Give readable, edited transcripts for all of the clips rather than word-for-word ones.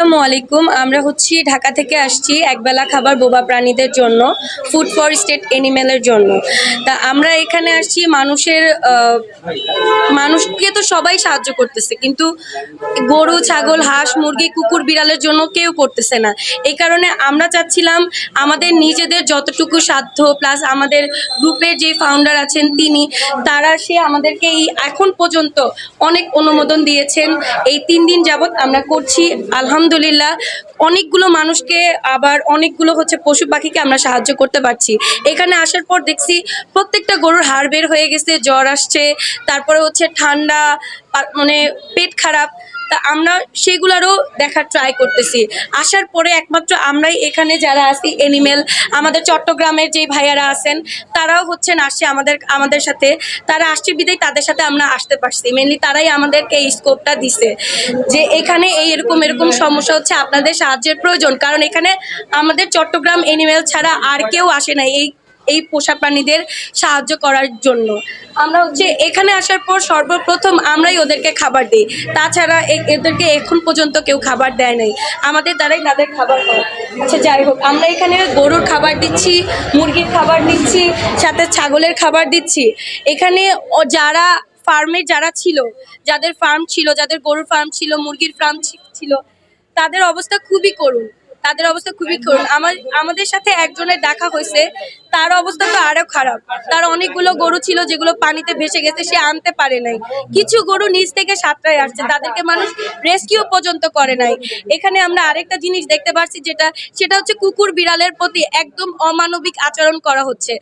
আসসালামু আলাইকুম। আমরা হচ্ছি ঢাকা থেকে আসছি একবেলা খাবার বোবা প্রাণীদের জন্য, ফুড ফর স্টেট অ্যানিমেলের জন্য। তা আমরা এখানে আসছি মানুষকে তো সবাই সাহায্য করতেছে, কিন্তু গরু, ছাগল, হাঁস, মুরগি, কুকুর, বিড়ালের জন্য কেউ করতেছে না। এই কারণে আমরা চাচ্ছিলাম আমাদের নিজেদের যতটুকু সাধ্য, প্লাস আমাদের গ্রুপের যে ফাউন্ডার আছেন সে আমাদেরকে এই এখন পর্যন্ত অনেক অনুমোদন দিয়েছেন। এই 3 দিন যাবৎ আমরা করছি, আলহামদুলিল্লাহ। অনেকগুলো মানুষকে, আবার অনেকগুলো পশু পাখিকে আমরা সাহায্য করতে পারছি। এখানে আসার পর দেখছি প্রত্যেকটা গরুর হাড় বের হয়ে গেছে, জ্বর আসছে, তারপরে ঠান্ডা, মানে পেট খারাপ। তা আমরা সেগুলোরও দেখার ট্রাই করতেছি। আসার পরে একমাত্র আমরাই এখানে যারা আছি অ্যানিমেল, আমাদের চট্টগ্রামের যে ভাইয়ারা আছেন তারাও আসছে আমাদের সাথে। তারা আসছে বিদায় তাদের সাথে আমরা আসতে পারছি। মেনলি তারাই আমাদেরকে এই স্কোপটা দিছে যে এখানে এরকম সমস্যা হচ্ছে, আপনাদের সাহায্যের প্রয়োজন। কারণ এখানে আমাদের চট্টগ্রাম অ্যানিমেল ছাড়া আর কেউ আসে না এই পোষা প্রাণীদের সাহায্য করার জন্য। আমরা এখানে আসার পর সর্বপ্রথম আমরাই ওদেরকে খাবার দিই। তাছাড়া এদেরকে এখন পর্যন্ত কেউ খাবার দেয় নাই, আমাদের দ্বারাই তাদের খাবার হয়। আচ্ছা, যাই হোক, আমরা এখানে গরুর খাবার দিচ্ছি, মুরগির খাবার দিচ্ছি, সাথে ছাগলের খাবার দিচ্ছি। এখানে যারা ফার্মে ছিল, যাদের ফার্ম ছিল, যাদের গরুর ফার্ম ছিল, মুরগির ফার্ম ছিল, তাদের অবস্থা খুবই করুণ। আমাদের সাথে একজনের দেখা হয়েছে, তার অবস্থা তো আরো খারাপ। তার অনেকগুলো গরু ছিল যেগুলো পানিতে ভেসে গেছে, সে আনতে পারে নাই। কিছু গরু নিচ থেকে সাঁতরায় আসছে, তাদেরকে মানুষ রেস্কিউ পর্যন্ত করে নাই। এখানে আমরা আরেকটা জিনিস দেখতে পাচ্ছি, সেটা হচ্ছে কুকুর বিড়ালের প্রতি একদম অমানবিক আচরণ করা হচ্ছে।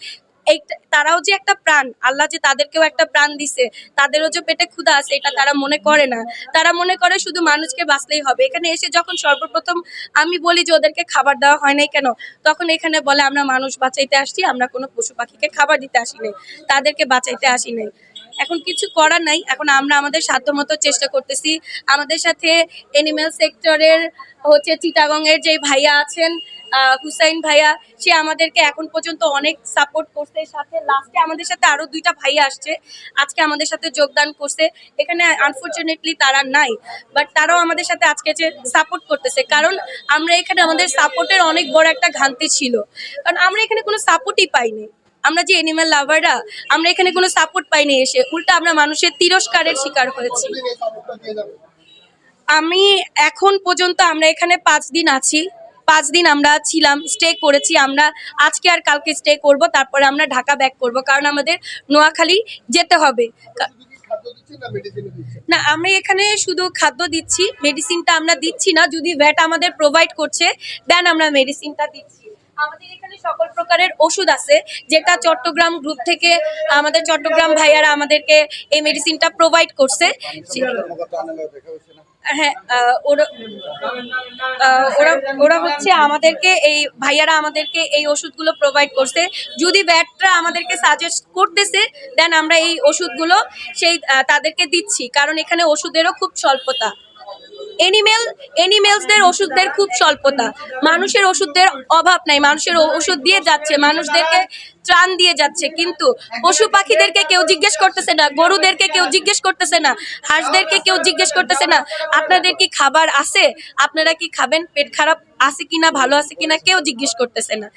তারাও যে একটা প্রাণ, আল্লাহ যে তাদেরকেও একটা প্রাণ দিছে, তাদেরও যে পেটে ক্ষুধা আছে, এটা তারা মনে করে না। তারা মনে করে শুধু মানুষকে বাঁচলেই হবে। এখানে এসে যখন সর্বপ্রথম আমি বলি যে ওদেরকে খাবার দেওয়া হয় নাই কেন, তখন এখানে বলে আমরা মানুষ বাঁচাইতে আসছি, আমরা কোনো পশু পাখিকে খাবার দিতে আসি নাই, তাদেরকে বাঁচাইতে আসি নাই। এখন কিছু করার নাই, এখন আমরা আমাদের সাধ্যমতো চেষ্টা করতেছি। আমাদের সাথে অ্যানিমেল সেক্টরের চিটাগং এর যে ভাইয়া আছেন, হুসাইন ভাইয়া, সে আমাদেরকে এখন পর্যন্ত অনেক সাপোর্ট করছে। সাথে লাস্টে আমাদের সাথে আরো 2টা ভাইয়া আসছে, আজকে আমাদের সাথে যোগদান করছে। এখানে আনফরচুনেটলি তারা নাই, বাট তারাও আমাদের সাথে আজকে যে সাপোর্ট করতেছে। কারণ আমরা এখানে আমাদের সাপোর্টের অনেক বড় একটা ঘাটতি ছিল, কারণ আমরা এখানে কোনো সাপোর্টই পাইনি। আমরা যে অ্যানিমেল লাভাররা, আমরা এখানে কোনো সাপোর্ট পাইনি, এসে উল্টা আমরা মানুষের তিরস্কারের শিকার হয়েছি। এখন পর্যন্ত আমরা এখানে 5 দিন আছি, 5 দিন আমরা ছিলাম, স্টে করেছি। আমরা আজকে আর কালকে স্টে করব, তারপরে আমরা ঢাকা ব্যাক করব, কারণ আমাদের নোয়াখালী যেতে হবে। না, আমরা এখানে শুধু খাদ্য দিচ্ছি, মেডিসিনটা আমরা দিচ্ছি না। যদি ভ্যাট আমাদের প্রোভাইড করছে, দেন আমরা মেডিসিনটা দিচ্ছি। আমাদের এখানে সকল প্রকারের ওষুধ আছে, যেটা চট্টগ্রাম গ্রুপ থেকে আমাদের চট্টগ্রাম ভাইয়ারা আমাদেরকে এই মেডিসিনটা প্রোভাইড করছে। হ্যাঁ, ওরা আমাদেরকে এই ভাইয়ারা আমাদেরকে এই ওষুধগুলো প্রোভাইড করছে। যদি ভ্যাটরা আমাদেরকে সাজেস্ট করতেছে, দেন আমরা এই ওষুধগুলো তাদেরকে দিচ্ছি, কারণ এখানে ওষুধেরও খুব স্বল্পতা। অ্যানিমেলসদের ওষুধদের খুব স্বল্পতা, মানুষের ওষুধের অভাব নাই। মানুষের ওষুধ দিয়ে যাচ্ছে, মানুষদেরকে ত্রাণ দিয়ে যাচ্ছে, কিন্তু পশু পাখিদেরকে কেউ জিজ্ঞেস করতেছে না, গরুদেরকে কেউ জিজ্ঞেস করতেছে না, হাঁসদেরকে কেউ জিজ্ঞেস করতেছে না আপনাদের কি খাবার আছে, আপনারা কি খাবেন, পেট খারাপ আছে কিনা, ভালো আছে কিনা, কেউ জিজ্ঞেস করতেছে না।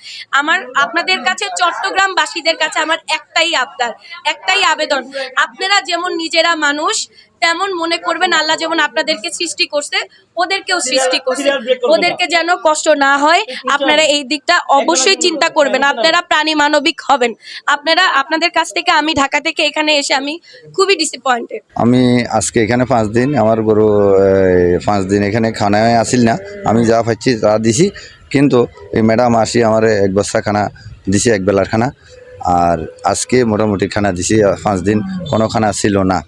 আপনাদের কাছে, চট্টগ্রামবাসীদের কাছে আমার একটাই আবদার, একটাই আবেদন, আপনারা যেমন নিজেরা মানুষ, তেমন মনে করবেন আল্লাহ যেমন আপনাদেরকে সৃষ্টি করছে, ওদেরকেও সৃষ্টি করছে। ওদেরকে যেন কষ্ট না হয়, আপনারা এই দিকটা অবশ্যই চিন্তা করবেন। আপনারা প্রাণী মানবিক হবেন। আপনাদের কাছ থেকে আমি ঢাকা থেকে এখানে এসে আমি খুবই ডিসঅ্যাপয়েন্টেড। আমি আজকে এখানে 5 দিন, আমার গরু 5 দিন এখানে খানায় আসিল না, আমি যা পাচ্ছি তা দিছি। কিন্তু এই ম্যাডাম আসি আমার 1 বস্তা খানা দিছি, 1 বেলার খানা। আর আজকে মোটামুটি খানা দিছি, 5 দিন কোনো খানা ছিল না।